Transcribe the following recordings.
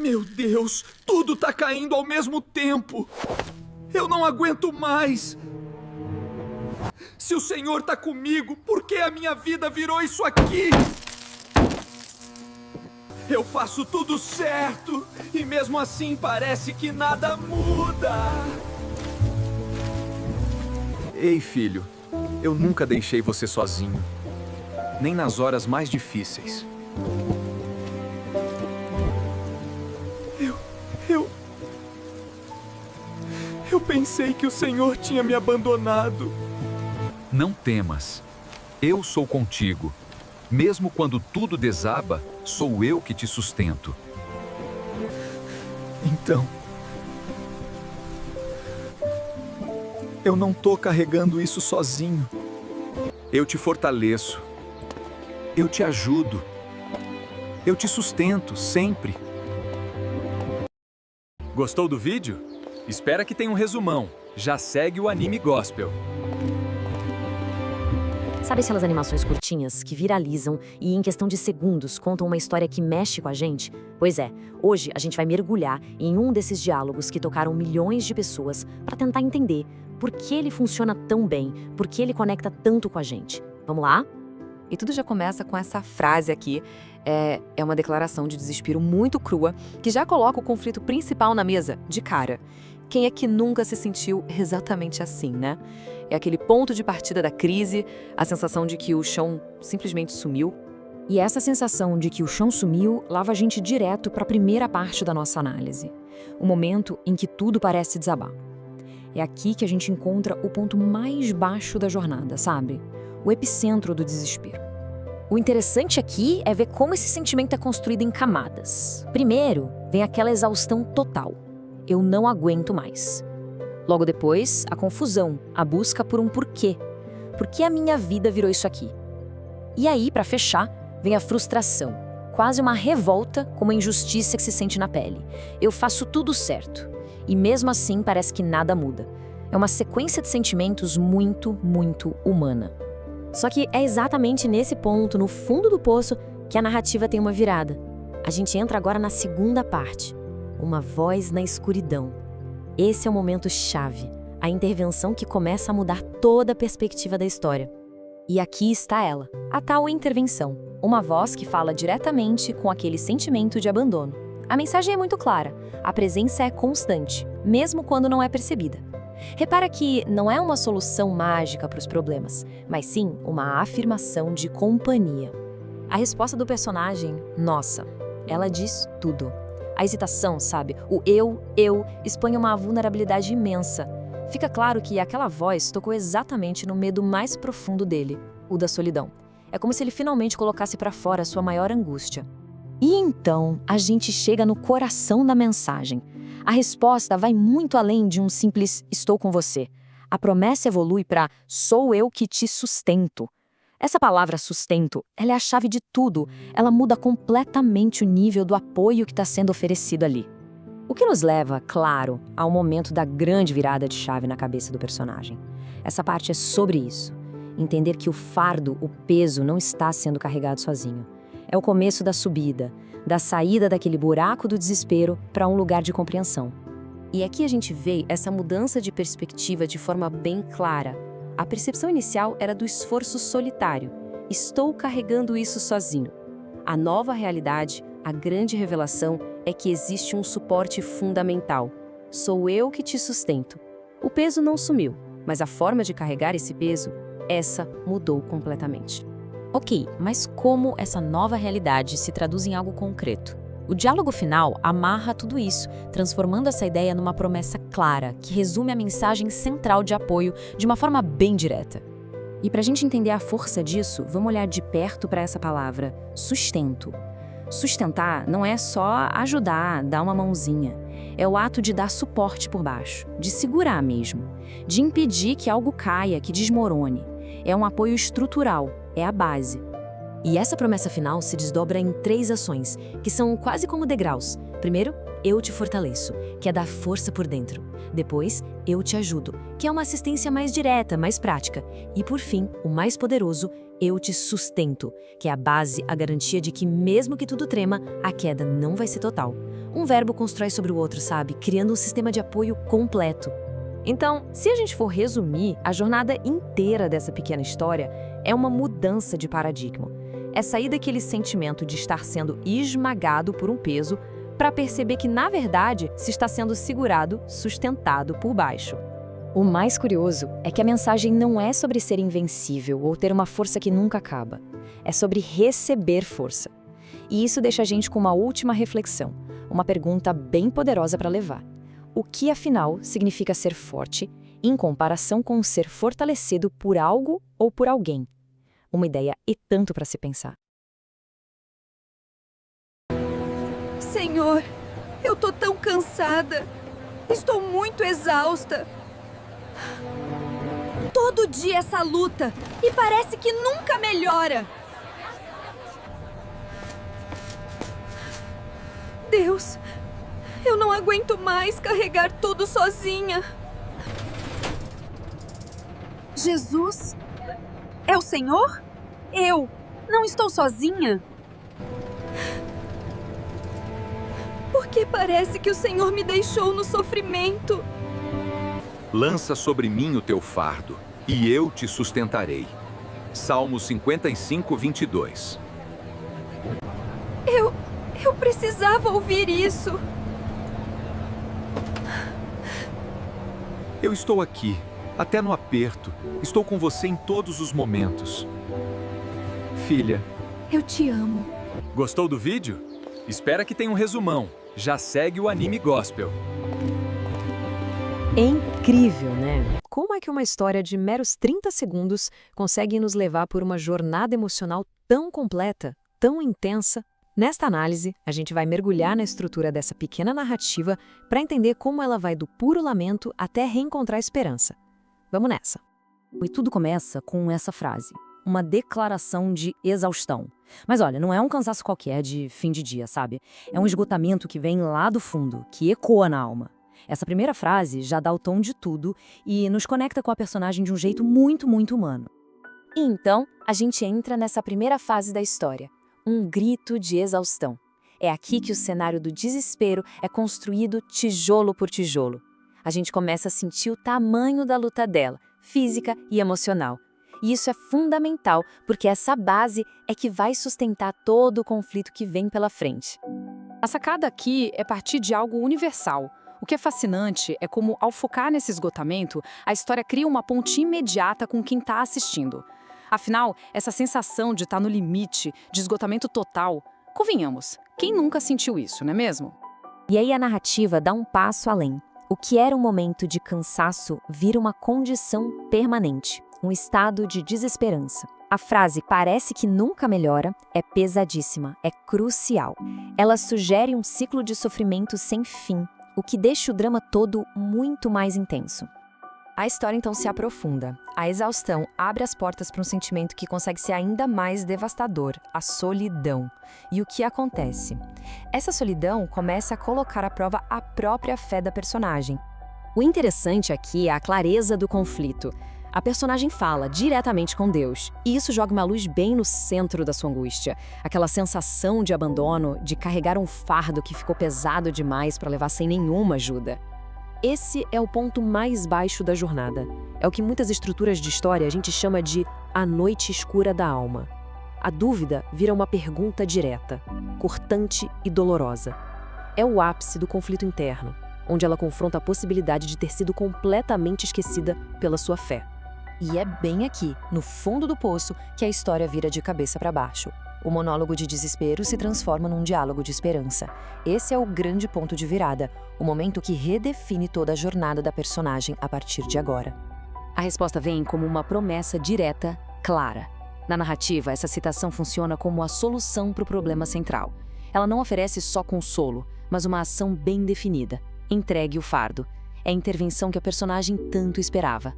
Meu Deus, tudo tá caindo ao mesmo tempo. Eu não aguento mais. Se o Senhor tá comigo, por que a minha vida virou isso aqui? Eu faço tudo certo e mesmo assim parece que nada muda. Ei, filho, eu nunca deixei você sozinho, nem nas horas mais difíceis. Eu pensei que o Senhor tinha me abandonado. Não temas. Eu sou contigo. Mesmo quando tudo desaba, sou eu que te sustento. Então, eu não tô carregando isso sozinho. Eu te fortaleço. Eu te ajudo. Eu te sustento sempre. Gostou do vídeo? Espera que tenha um resumão. Já segue o Anime Gospel. Sabe aquelas animações curtinhas que viralizam e em questão de segundos contam uma história que mexe com a gente? Pois é, hoje a gente vai mergulhar em um desses diálogos que tocaram milhões de pessoas para tentar entender por que ele funciona tão bem, por que ele conecta tanto com a gente. Vamos lá? E tudo já começa com essa frase aqui. É uma declaração de desespero muito crua que já coloca o conflito principal na mesa, de cara. Quem é que nunca se sentiu exatamente assim, né? É aquele ponto de partida da crise, a sensação de que o chão simplesmente sumiu. E essa sensação de que o chão sumiu leva a gente direto para a primeira parte da nossa análise. O momento em que tudo parece desabar. É aqui que a gente encontra o ponto mais baixo da jornada, sabe? O epicentro do desespero. O interessante aqui é ver como esse sentimento é construído em camadas. Primeiro, vem aquela exaustão total. Eu não aguento mais. Logo depois, a confusão, a busca por um porquê. Por que a minha vida virou isso aqui? E aí, para fechar, vem a frustração. Quase uma revolta com uma injustiça que se sente na pele. Eu faço tudo certo. E mesmo assim, parece que nada muda. É uma sequência de sentimentos muito, muito humana. Só que é exatamente nesse ponto, no fundo do poço, que a narrativa tem uma virada. A gente entra agora na segunda parte. Uma voz na escuridão. Esse é o momento chave, a intervenção que começa a mudar toda a perspectiva da história. E aqui está ela, a tal intervenção. Uma voz que fala diretamente com aquele sentimento de abandono. A mensagem é muito clara, a presença é constante, mesmo quando não é percebida. Repara que não é uma solução mágica para os problemas, mas sim uma afirmação de companhia. A resposta do personagem, nossa, ela diz tudo. A hesitação, sabe? O eu, expõe uma vulnerabilidade imensa. Fica claro que aquela voz tocou exatamente no medo mais profundo dele, o da solidão. É como se ele finalmente colocasse para fora a sua maior angústia. E então, a gente chega no coração da mensagem. A resposta vai muito além de um simples "estou com você". A promessa evolui para "sou eu que te sustento". Essa palavra sustento, ela é a chave de tudo. Ela muda completamente o nível do apoio que está sendo oferecido ali. O que nos leva, claro, ao momento da grande virada de chave na cabeça do personagem. Essa parte é sobre isso. Entender que o fardo, o peso, não está sendo carregado sozinho. É o começo da subida, da saída daquele buraco do desespero para um lugar de compreensão. E aqui a gente vê essa mudança de perspectiva de forma bem clara. A percepção inicial era do esforço solitário. Estou carregando isso sozinho. A nova realidade, a grande revelação, é que existe um suporte fundamental. Sou eu que te sustento. O peso não sumiu, mas a forma de carregar esse peso, essa mudou completamente. Ok, mas como essa nova realidade se traduz em algo concreto? O diálogo final amarra tudo isso, transformando essa ideia numa promessa clara, que resume a mensagem central de apoio de uma forma bem direta. E para a gente entender a força disso, vamos olhar de perto para essa palavra, sustento. Sustentar não é só ajudar, dar uma mãozinha. É o ato de dar suporte por baixo, de segurar mesmo, de impedir que algo caia, que desmorone. É um apoio estrutural, é a base. E essa promessa final se desdobra em 3 ações, que são quase como degraus, Primeiro, eu te fortaleço, que é dar força por dentro. Depois, eu te ajudo, que é uma assistência mais direta, mais prática. E por fim, o mais poderoso, eu te sustento, que é a base, a garantia de que mesmo que tudo trema, a queda não vai ser total. Um verbo constrói sobre o outro, sabe? Criando um sistema de apoio completo. Então, se a gente for resumir, a jornada inteira dessa pequena história é uma mudança de paradigma. É sair daquele sentimento de estar sendo esmagado por um peso para perceber que, na verdade, se está sendo segurado, sustentado por baixo. O mais curioso é que a mensagem não é sobre ser invencível ou ter uma força que nunca acaba. É sobre receber força. E isso deixa a gente com uma última reflexão, uma pergunta bem poderosa para levar. O que, afinal, significa ser forte em comparação com ser fortalecido por algo ou por alguém? Uma ideia e tanto para se pensar. Senhor, eu tô tão cansada. Estou muito exausta. Todo dia essa luta e parece que nunca melhora. Deus, eu não aguento mais carregar tudo sozinha. Jesus? É o Senhor? Eu não estou sozinha? Porque parece que o Senhor me deixou no sofrimento. Lança sobre mim o teu fardo, e eu te sustentarei. Salmo 55, 22. Eu precisava ouvir isso. Eu estou aqui, até no aperto. Estou com você em todos os momentos. Filha, Eu te amo. gostou do vídeo? Espera que tenha um resumão. Já segue o Anime Gospel. É incrível, né? Como é que uma história de meros 30 segundos consegue nos levar por uma jornada emocional tão completa, tão intensa? Nesta análise, a gente vai mergulhar na estrutura dessa pequena narrativa para entender como ela vai do puro lamento até reencontrar esperança. Vamos nessa! E tudo começa com essa frase, uma declaração de exaustão. Mas olha, não é um cansaço qualquer de fim de dia, sabe? É um esgotamento que vem lá do fundo, que ecoa na alma. Essa primeira frase já dá o tom de tudo e nos conecta com a personagem de um jeito muito, muito humano. E então, a gente entra nessa primeira fase da história, um grito de exaustão. É aqui que o cenário do desespero é construído tijolo por tijolo. A gente começa a sentir o tamanho da luta dela, física e emocional. E isso é fundamental, porque essa base é que vai sustentar todo o conflito que vem pela frente. A sacada aqui é partir de algo universal. O que é fascinante é como, ao focar nesse esgotamento, a história cria uma ponte imediata com quem está assistindo. Afinal, essa sensação de estar no limite, de esgotamento total, convenhamos, quem nunca sentiu isso, não é mesmo? E aí a narrativa dá um passo além. O que era um momento de cansaço vira uma condição permanente, um estado de desesperança. A frase "parece que nunca melhora" é pesadíssima, é crucial. Ela sugere um ciclo de sofrimento sem fim, o que deixa o drama todo muito mais intenso. A história então se aprofunda. A exaustão abre as portas para um sentimento que consegue ser ainda mais devastador, a solidão. E o que acontece? Essa solidão começa a colocar à prova a própria fé da personagem. O interessante aqui é a clareza do conflito. A personagem fala diretamente com Deus, e isso joga uma luz bem no centro da sua angústia. Aquela sensação de abandono, de carregar um fardo que ficou pesado demais para levar sem nenhuma ajuda. Esse é o ponto mais baixo da jornada. É o que muitas estruturas de história a gente chama de a noite escura da alma. A dúvida vira uma pergunta direta, cortante e dolorosa. É o ápice do conflito interno, onde ela confronta a possibilidade de ter sido completamente esquecida pela sua fé. E é bem aqui, no fundo do poço, que a história vira de cabeça para baixo. O monólogo de desespero se transforma num diálogo de esperança. Esse é o grande ponto de virada, o momento que redefine toda a jornada da personagem a partir de agora. A resposta vem como uma promessa direta, clara. Na narrativa, essa citação funciona como a solução para o problema central. Ela não oferece só consolo, mas uma ação bem definida. Entregue o fardo. É a intervenção que a personagem tanto esperava.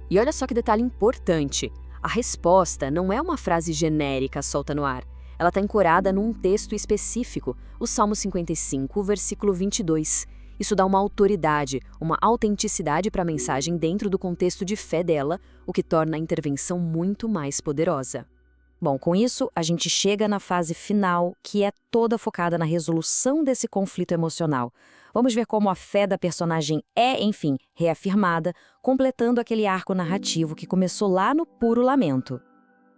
E olha só que detalhe importante. A resposta não é uma frase genérica solta no ar. ela está ancorada num texto específico, o Salmo 55, versículo 22. Isso dá uma autoridade, uma autenticidade para a mensagem dentro do contexto de fé dela, o que torna a intervenção muito mais poderosa. Bom, com isso, a gente chega na fase final, que é toda focada na resolução desse conflito emocional. Vamos ver como a fé da personagem é, enfim, reafirmada, completando aquele arco narrativo que começou lá no puro lamento.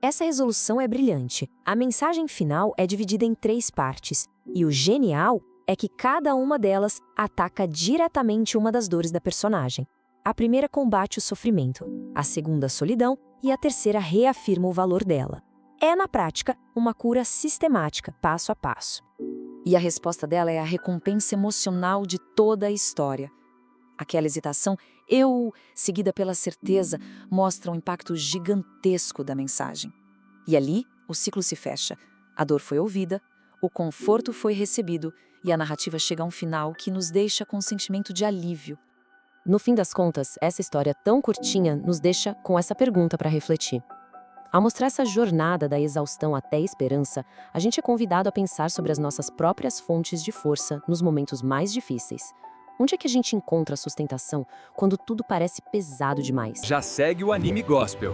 Essa resolução é brilhante. A mensagem final é dividida em 3 partes, e o genial é que cada uma delas ataca diretamente uma das dores da personagem. A primeira combate o sofrimento, a segunda a solidão e a terceira reafirma o valor dela. É, na prática, uma cura sistemática, passo a passo. E a resposta dela é a recompensa emocional de toda a história. Aquela hesitação, seguida pela certeza, mostra um impacto gigantesco da mensagem. E ali, o ciclo se fecha. A dor foi ouvida, o conforto foi recebido e a narrativa chega a um final que nos deixa com um sentimento de alívio. No fim das contas, essa história tão curtinha nos deixa com essa pergunta para refletir. Ao mostrar essa jornada da exaustão até a esperança, a gente é convidado a pensar sobre as nossas próprias fontes de força nos momentos mais difíceis. Onde é que a gente encontra a sustentação quando tudo parece pesado demais? Já segue o Anime Gospel.